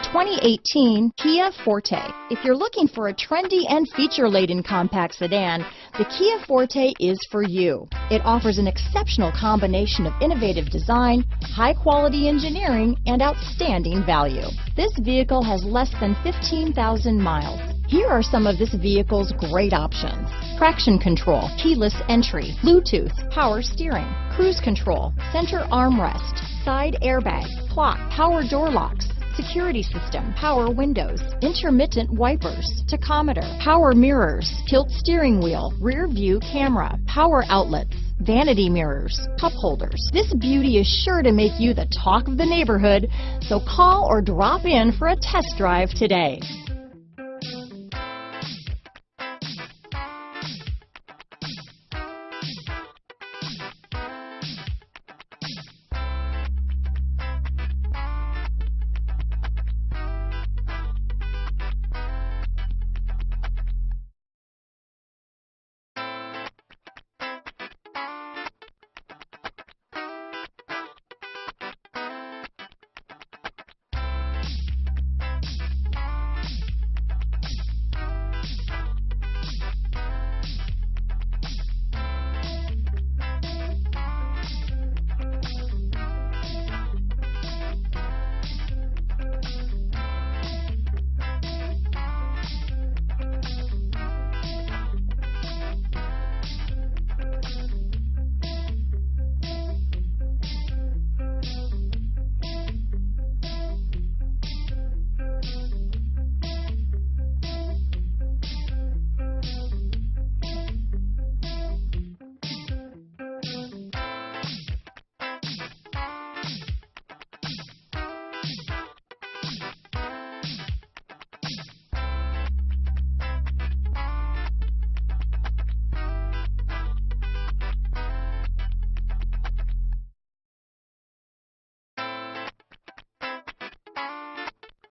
2018 Kia Forte. If you're looking for a trendy and feature-laden compact sedan, the Kia Forte is for you. It offers an exceptional combination of innovative design, high-quality engineering, and outstanding value. This vehicle has less than 15,000 miles. Here are some of this vehicle's great options: traction control, keyless entry, Bluetooth, power steering, cruise control, center armrest, side airbag, clock, power door locks, security system, power windows, intermittent wipers, tachometer, power mirrors, tilt steering wheel, rear view camera, power outlets, vanity mirrors, cup holders. This beauty is sure to make you the talk of the neighborhood, so call or drop in for a test drive today.